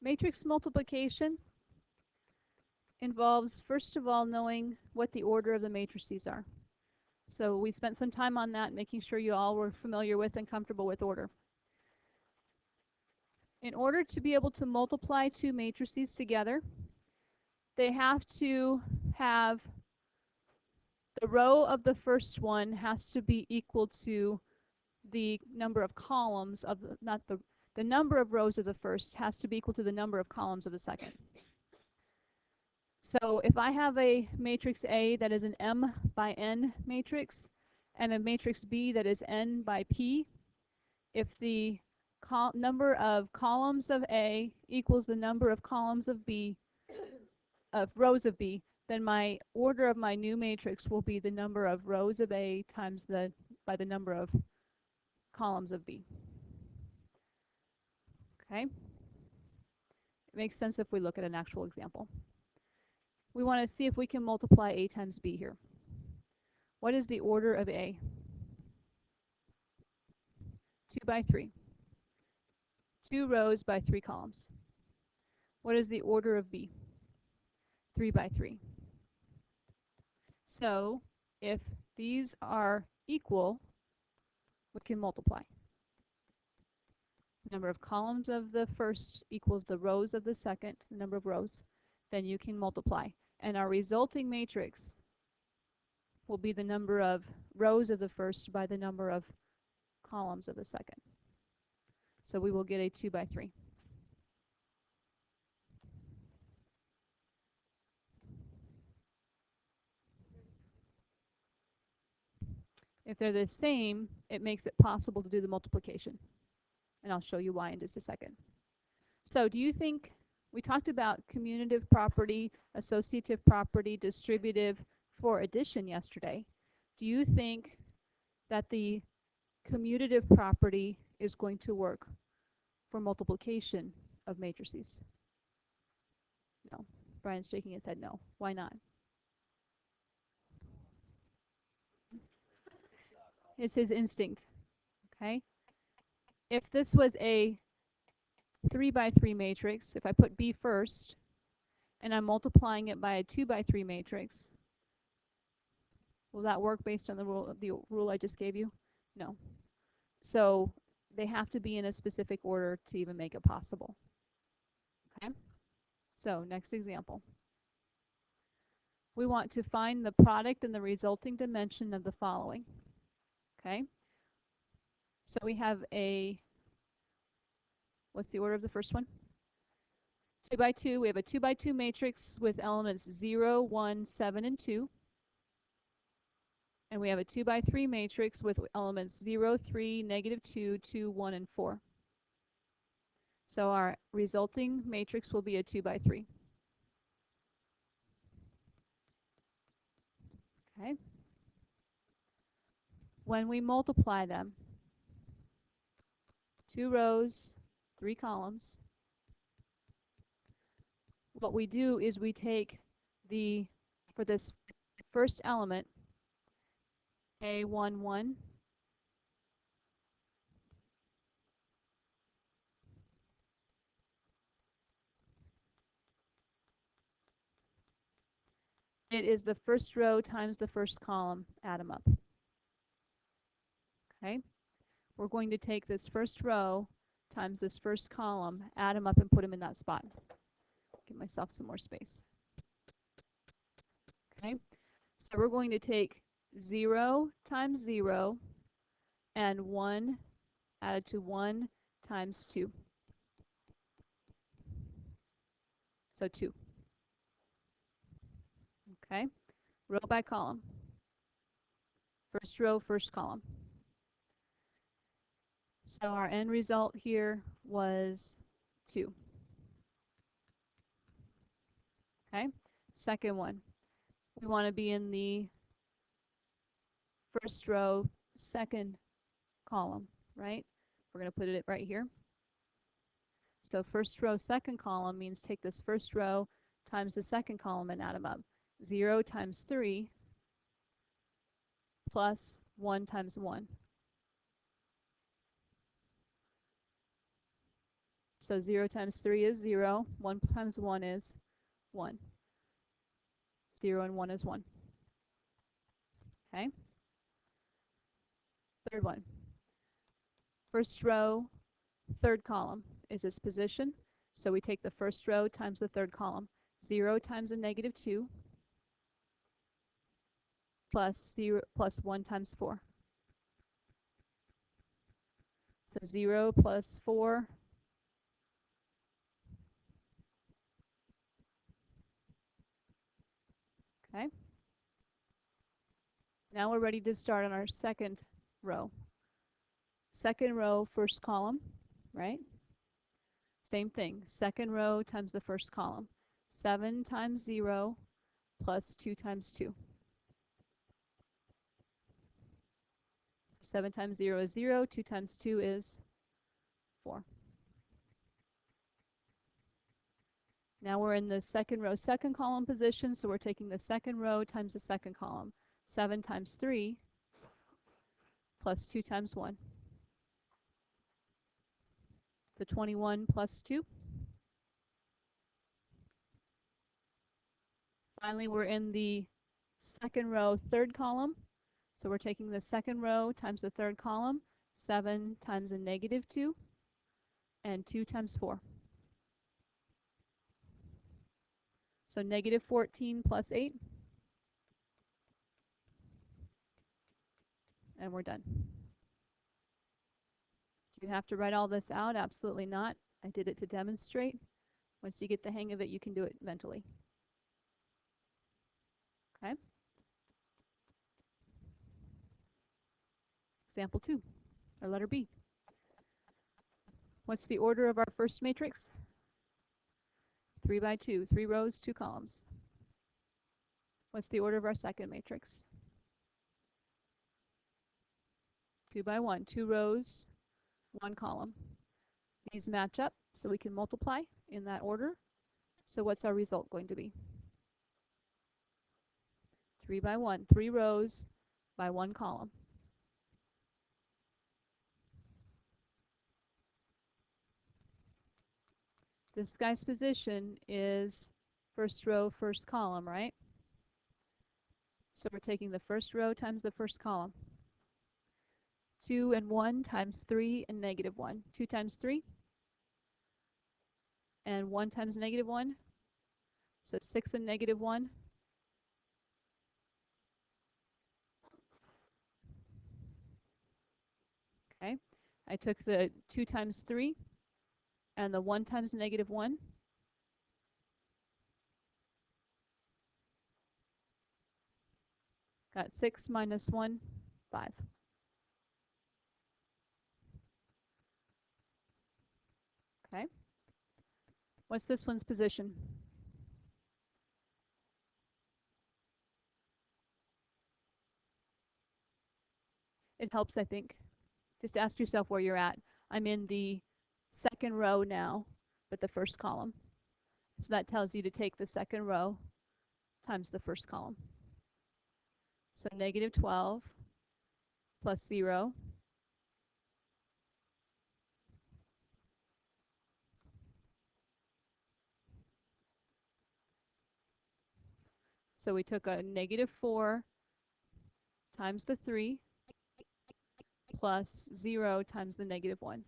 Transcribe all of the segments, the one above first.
Matrix multiplication involves, first of all, knowing what the order of the matrices are. So we spent some time on that, making sure you all were familiar with and comfortable with order. In order to be able to multiply two matrices together, they have to have the row of the first one has to be equal to the number of columns of the number of rows of the first has to be equal to the number of columns of the second. So if I have a matrix A that is an M by N matrix and a matrix B that is N by P, if the number of columns of A equals the number of columns of B, of rows of B, then my order of my new matrix will be the number of rows of A times by the number of columns of B. Okay? It makes sense if we look at an actual example. We want to see if we can multiply A times B here. What is the order of A? 2 by 3. 2 rows by 3 columns. What is the order of B? 3 by 3. So if these are equal, we can multiply. The number of columns of the first equals the rows of the second, the number of rows. Then you can multiply. And our resulting matrix will be the number of rows of the first by the number of columns of the second. So we will get a 2 by 3. If they're the same, it makes it possible to do the multiplication. And I'll show you why in just a second. So do you think, we talked about commutative property, associative property, distributive for addition yesterday. Do you think that the commutative property is going to work for multiplication of matrices? No. Brian's shaking his head no. Why not? It's his instinct. Okay? If this was a 3 by 3 matrix, if I put B first and I'm multiplying it by a 2 by 3 matrix, will that work based on the rule I just gave you? No. So they have to be in a specific order to even make it possible. Okay? So next example. We want to find the product and the resulting dimension of the following. Okay? So we have a, what's the order of the first one? 2 by 2. We have a 2 by 2 matrix with elements 0, 1, 7, and 2. And we have a 2 by 3 matrix with elements 0, 3, negative 2, 2, 1, and 4. So our resulting matrix will be a 2 by 3. Okay? When we multiply them, 2 rows, 3 columns, what we do is we take for this first element, A11, it is the first row times the first column, add them up. Okay? We're going to take this first row times this first column, add them up and put them in that spot. Give myself some more space. Okay? So we're going to take 0 times 0 and 1 added to 1 times 2. So 2. Okay? Row by column. First row, first column. So our end result here was 2. Okay? Second one. We want to be in the first row, second column, right? We're going to put it right here. So first row, second column means take this first row times the second column and add them up. 0 times 3 plus 1 times 1. So 0 times 3 is 0. 1 times 1 is 1. 0 and 1 is 1. Okay? Third one. First row, third column is its position. So we take the first row times the third column. 0 times a negative 2 plus 1 times 4. So 0 plus 4 . Okay. Now we're ready to start on our second row. Second row, first column, right? Same thing. Second row times the first column. 7 times 0 plus 2 times 2. 7 times 0 is 0. 2 times 2 is 4. Now we're in the second row, second column position, so we're taking the second row times the second column. 7 times 3 plus 2 times 1. So 21 plus 2. Finally, we're in the second row, third column. So we're taking the second row times the third column. 7 times a negative 2 and 2 times 4. So negative 14 plus 8. And we're done. Do you have to write all this out? Absolutely not. I did it to demonstrate. Once you get the hang of it, you can do it mentally. Okay? Example 2, or letter B. What's the order of our first matrix? 3 by 2, 3 rows, 2 columns. What's the order of our second matrix? 2 by 1, 2 rows, 1 column. These match up, so we can multiply in that order. So what's our result going to be? 3 by 1, 3 rows by 1 column. This guy's position is first row, first column, right? So we're taking the first row times the first column. 2 and 1 times 3 and negative 1. 2 times 3 and 1 times negative 1. So 6 and negative 1. Okay. I took the 2 times 3 and the 1 times negative 1. Got 6 minus 1, 5. Okay. What's this one's position? It helps, I think. Just ask yourself where you're at. I'm in the second row now, but the first column. So that tells you to take the second row times the first column. So negative 12 plus 0. So we took a negative 4 times the 3 plus 0 times the negative 1.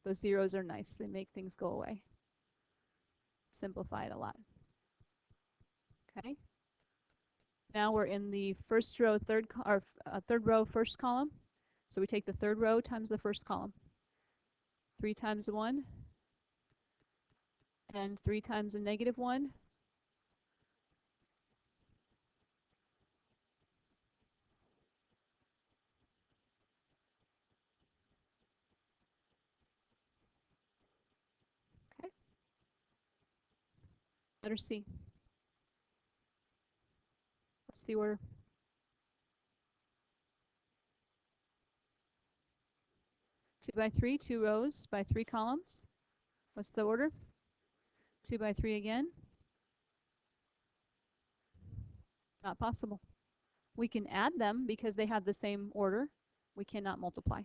Those zeros are nice. They make things go away. Simplify it a lot. Okay. Now we're in the first row, third row, first column. So we take the third row times the first column. 3 times 1 and 3 times a negative 1. Okay. Letter C. What's the order? 2 by 3, 2 rows by 3 columns. What's the order? 2 by 3 again. Not possible. We can add them because they have the same order. We cannot multiply.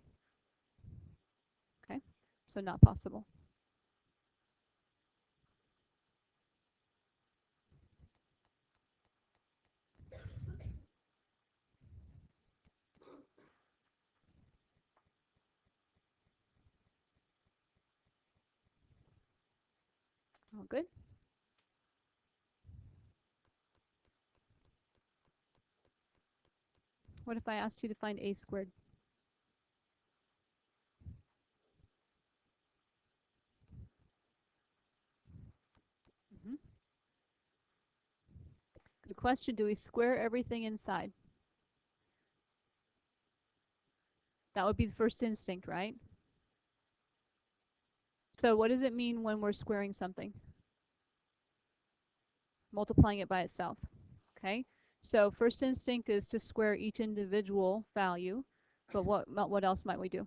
Okay. So not possible. All good? What if I asked you to find a squared? Mm-hmm. Good question. Do we square everything inside? That would be the first instinct, right? So what does it mean when we're squaring something? Multiplying it by itself. Okay? So first instinct is to square each individual value, but what else might we do?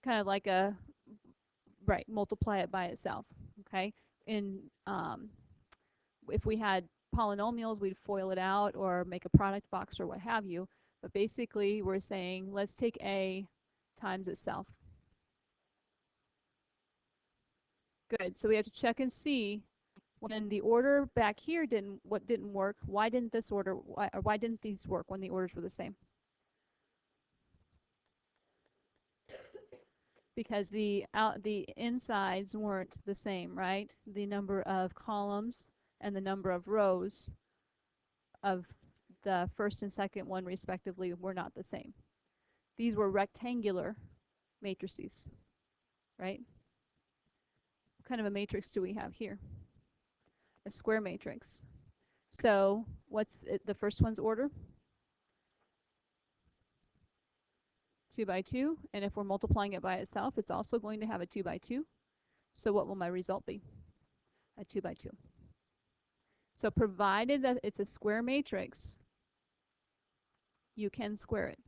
Kind of like a, right, multiply it by itself. Okay? In if we had polynomials, we'd FOIL it out or make a product box or what have you. But basically, we're saying, let's take A times itself. Good. So we have to check and see when the order back here didn't work. Why didn't this order? Why didn't these work when the orders were the same? Because the insides weren't the same, right? The number of columns and the number of rows of the first and second one respectively were not the same. These were rectangular matrices, right? What kind of a matrix do we have here? A square matrix. So what's the first one's order? 2 by 2, and if we're multiplying it by itself, it's also going to have a 2 by 2. So what will my result be? A 2 by 2. So provided that it's a square matrix, you can square it.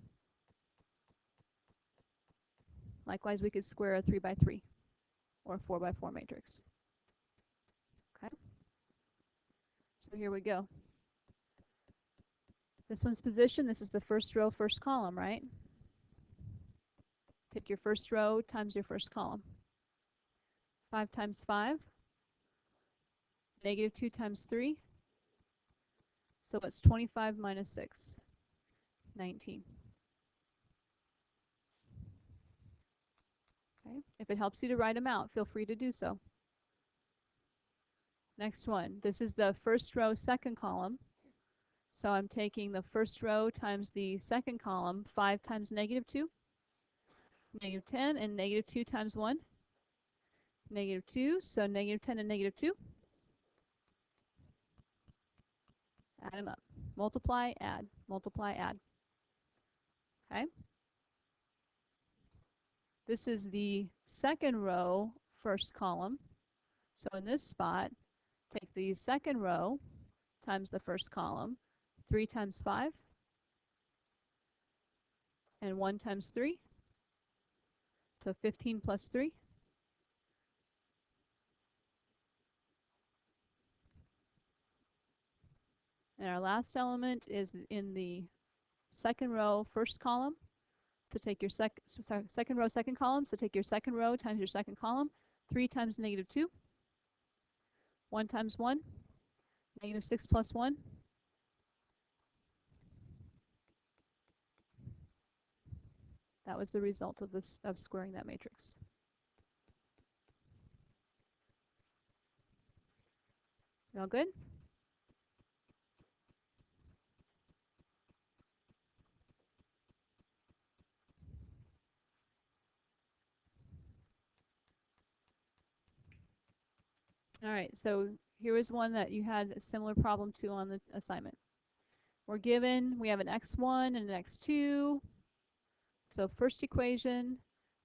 Likewise, we could square a 3 by 3 or a 4 by 4 matrix. Okay? So here we go. This one's position, this is the first row, first column, right? Take your first row times your first column. 5 times 5, negative 2 times 3. So what's 25 minus 6? 19. Okay. If it helps you to write them out, feel free to do so. Next one. This is the first row, second column. So I'm taking the first row times the second column. 5 times negative 2. Negative 10, and negative 2 times 1. Negative 2, so negative 10 and negative 2. Add them up. Multiply, add. Multiply, add. Okay? This is the second row, first column. So in this spot, take the second row times the first column. 3 times 5. And 1 times 3. So 15 plus 3. And our last element is in the second row, first column. So take your second row, second column. So take your second row times your second column. 3 times negative 2. 1 times 1. Negative 6 plus 1. That was the result of this, of squaring that matrix. All good? All right, so here is one that you had a similar problem to on the assignment. We're given, we have an x1 and an x2. So first equation,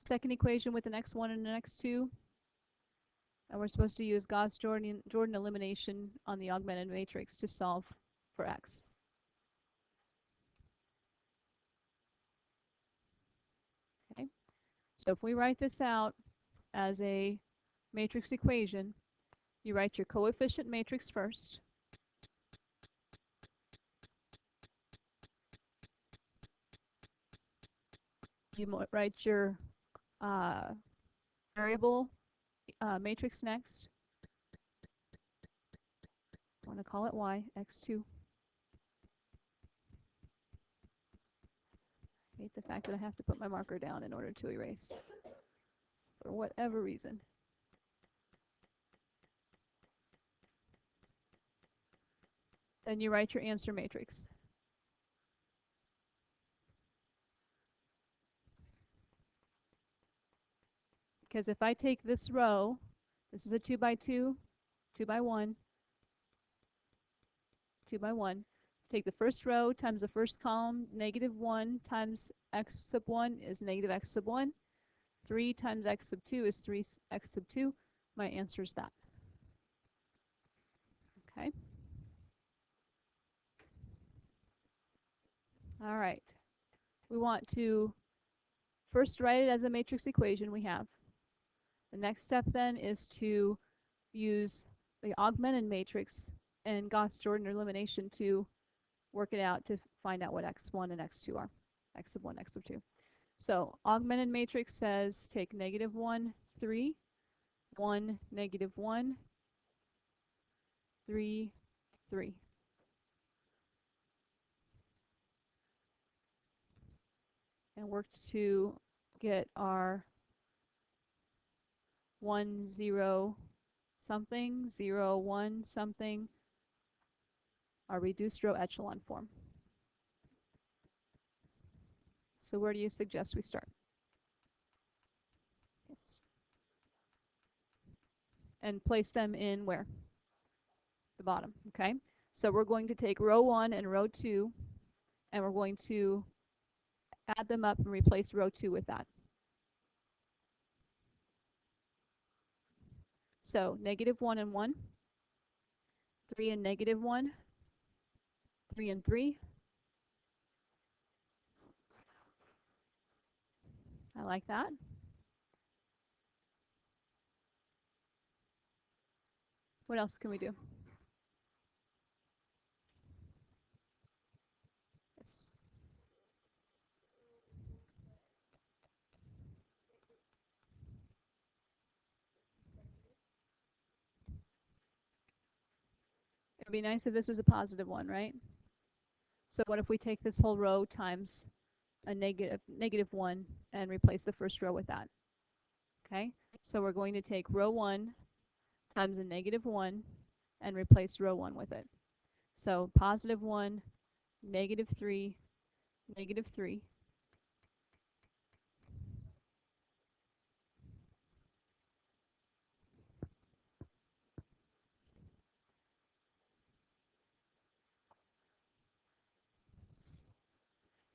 second equation with an x1 and an x2. And we're supposed to use Gauss-Jordan Elimination on the augmented matrix to solve for x. Okay, so if we write this out as a matrix equation, you write your coefficient matrix first. You write your variable matrix next. I want to call it y, x2. I hate the fact that I have to put my marker down in order to erase for whatever reason. Then you write your answer matrix. Because if I take this row, this is a 2 by 2, 2 by 1, 2 by 1. Take the first row times the first column, -1 times x sub 1 is -x sub 1. 3 times x sub 2 is 3x sub 2. My answer is that. Okay. All right. We want to first write it as a matrix equation we have. The next step then is to use the augmented matrix and Gauss-Jordan Elimination to work it out to find out what x1 and x2 are. X sub 1, x sub 2. So augmented matrix says take -1, 3, 1, -1, 3, 3. And work to get our 1, 0, something, 0, 1, something, our reduced row echelon form. So where do you suggest we start? Yes. And place them in where? The bottom, okay? So we're going to take row 1 and row 2, and we're going to add them up and replace row 2 with that. So -1 and 1, 3 and -1, 3 and 3. I like that. What else can we do? Yes. It would be nice if this was a positive one, right? So what if we take this whole row times a -1 and replace the first row with that? Okay, so we're going to take row 1 times a -1 and replace row 1 with it. So +1, -3, -3.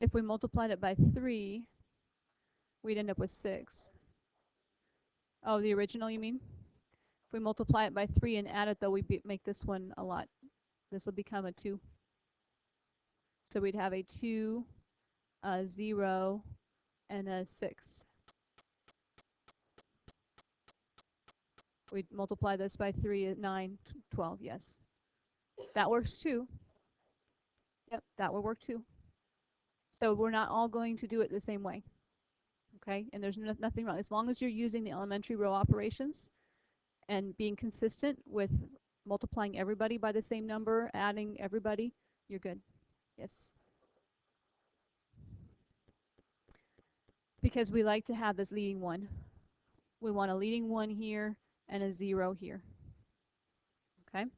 If we multiplied it by 3, we'd end up with 6. Oh, the original, you mean? If we multiply it by 3 and add it, though, we make this one a lot. This will become a 2. So we'd have a 2, a 0, and a 6. We'd multiply this by 3 at 9, 12, yes. That works too. Yep, that will work too. So we're not all going to do it the same way. Okay, and there's nothing wrong. As long as you're using the elementary row operations and being consistent with multiplying everybody by the same number, adding everybody, you're good. Yes. Because we like to have this leading one. We want a leading 1 here and a 0 here. Okay?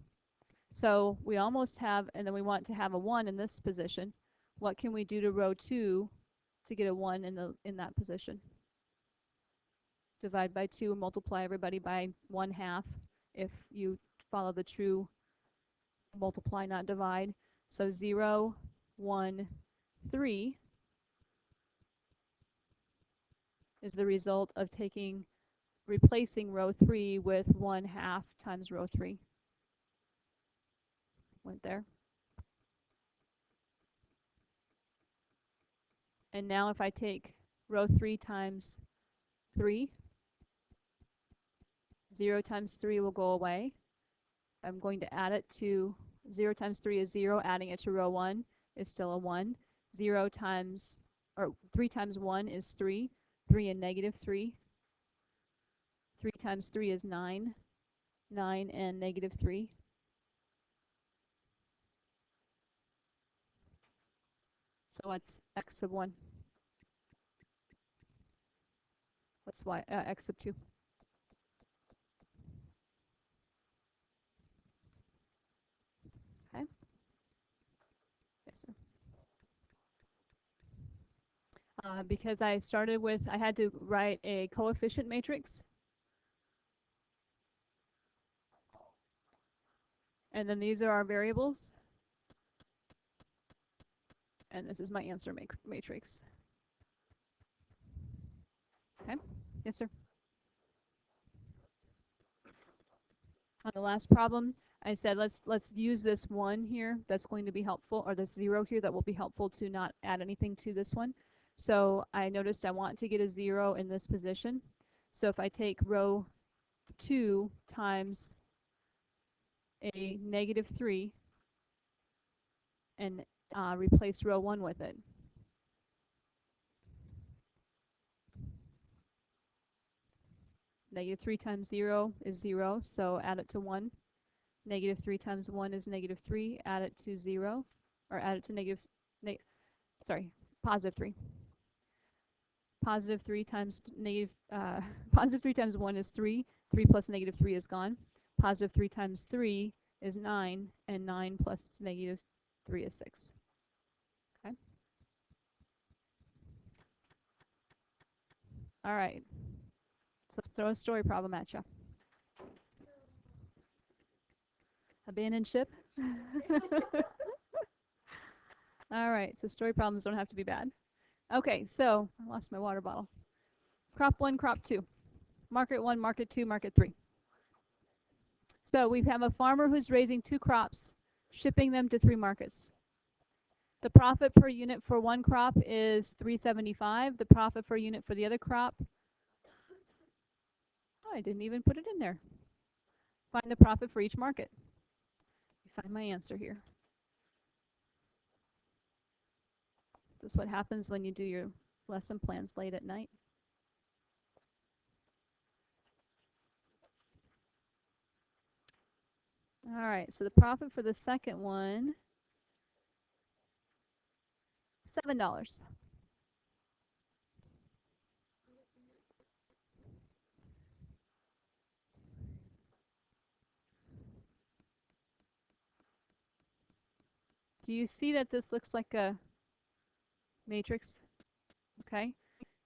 So we almost have, and then we want to have a 1 in this position. What can we do to row 2 to get a 1 in that position? Divide by 2 and multiply everybody by 1/2 if you follow the true multiply, not divide. So 0, 1, 3 is the result of replacing row 3 with 1/2 times row 3. Went there. And now if I take row 3 times 3, 0 times 3 will go away. I'm going to add it to 0 times 3 is 0, adding it to row 1 is still a 1. 0 times, or 3 times 1 is 3. 3 and negative 3. 3 times 3 is 9. 9 and negative 3. So what's x sub 1? What's y, x sub 2? Okay. Yes, sir. Because I started with, I had to write a coefficient matrix. And then these are our variables. And this is my answer matrix. Okay. Yes, sir. On the last problem, I said let's use this 1 here that's going to be helpful, or this 0 here that will be helpful to not add anything to this one. So I noticed I want to get a 0 in this position. So if I take row 2 times a negative 3 and replace row 1 with it. Negative 3 times 0 is 0, so add it to 1. Negative 3 times 1 is negative 3, add it to 0, or add it to positive 3. Positive 3 times positive 3 times 1 is 3. 3 plus negative 3 is gone. Positive 3 times 3 is 9, and 9 plus negative 3 is 6. Okay. All right. So let's throw a story problem at you. Abandoned ship? All right, so story problems don't have to be bad. Okay, so I lost my water bottle. Crop 1, crop 2. Market 1, market 2, market 3. So we have a farmer who's raising 2 crops, shipping them to 3 markets. The profit per unit for one crop is $3.75. The profit per unit for the other crop, oh, I didn't even put it in there. Find the profit for each market. Find my answer here. This is what happens when you do your lesson plans late at night. All right, so the profit for the second one, $7. Do you see that this looks like a matrix? Okay.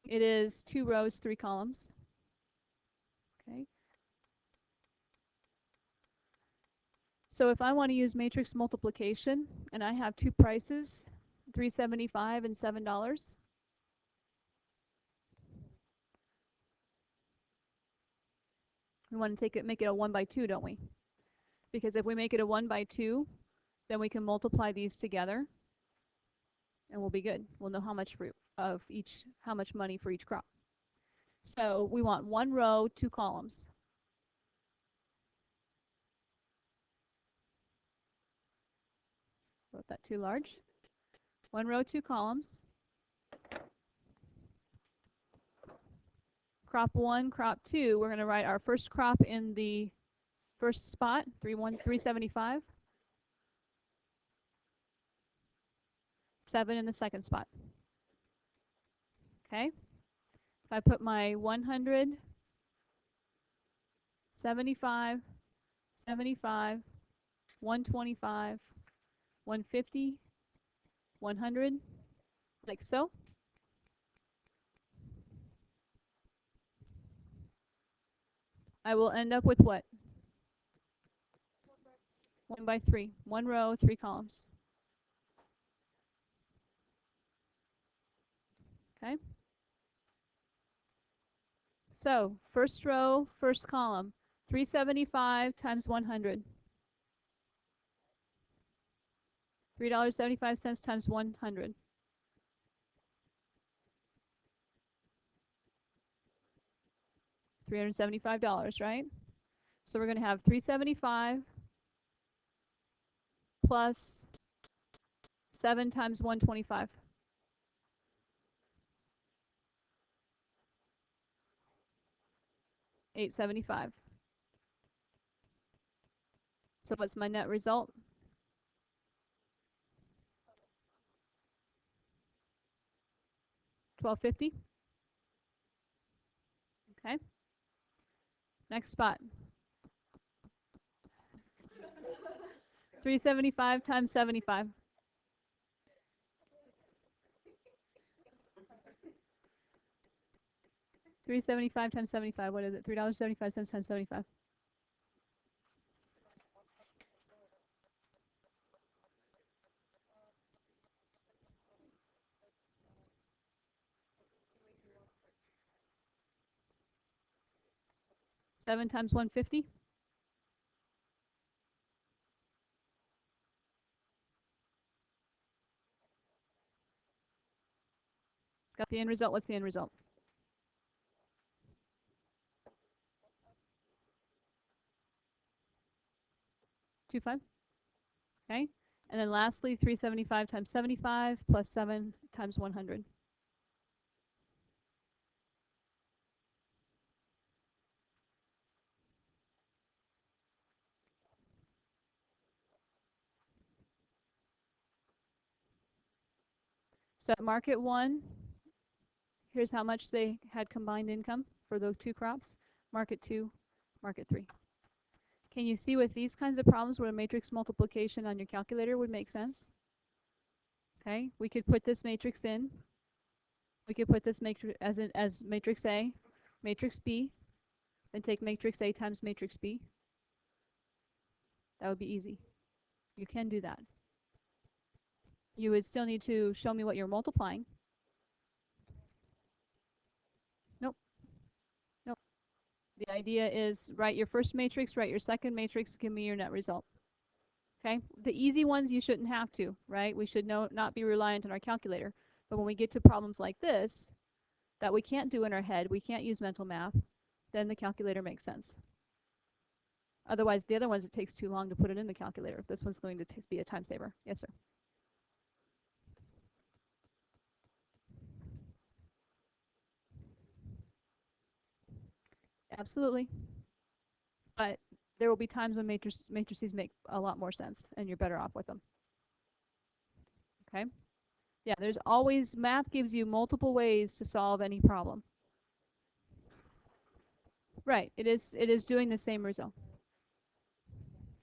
It is 2 rows, 3 columns. Okay. So if I want to use matrix multiplication and I have 2 prices, $3.75 and $7, we want to make it a 1 by 2, don't we? Because if we make it a 1 by 2, then we can multiply these together and we'll be good. We'll know how much money for each crop. So we want 1 row, 2 columns. Wrote that too large. 1 row, 2 columns. Crop 1, crop 2, we're going to write our first crop in the first spot, $3.75. 7 in the second spot. Okay. If I put my 100, 75, 75, 125, 150, 100, like so. I will end up with what? 1 by 3. 1 row, 3 columns. Okay. So first row, first column, 375 times 100. $3.75 times 100. $375, right? So we're going to have 375 plus 7 times 125. 875. So what's my net result? 1250. Okay. Next spot. 375 times 75. 375 times 75. What is it? $3.75 times 75. Seven times 150. Got the end result. What's the end result? 25. Okay. And then lastly, 375 times 75 plus 7 times 100. So market 1, here's how much they had combined income for those two crops. Market 2, market 3. Can you see with these kinds of problems where a matrix multiplication on your calculator would make sense? Okay, we could put this matrix in. We could put this matrix as matrix A, matrix B, then take matrix A times matrix B. That would be easy. You can do that. You would still need to show me what you're multiplying. Nope. Nope. The idea is write your first matrix, write your second matrix, give me your net result. Okay? The easy ones you shouldn't have to, right? We should not be reliant on our calculator. But when we get to problems like this that we can't do in our head, we can't use mental math, then the calculator makes sense. Otherwise, the other ones, it takes too long to put it in the calculator. This one's going to be a time saver. Yes, sir. Absolutely. But there will be times when matrices make a lot more sense, and you're better off with them. Okay? Yeah, there's always, math gives you multiple ways to solve any problem. Right, it is doing the same result.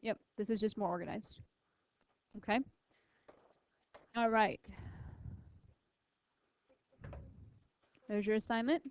Yep, this is just more organized. Okay? All right. There's your assignment.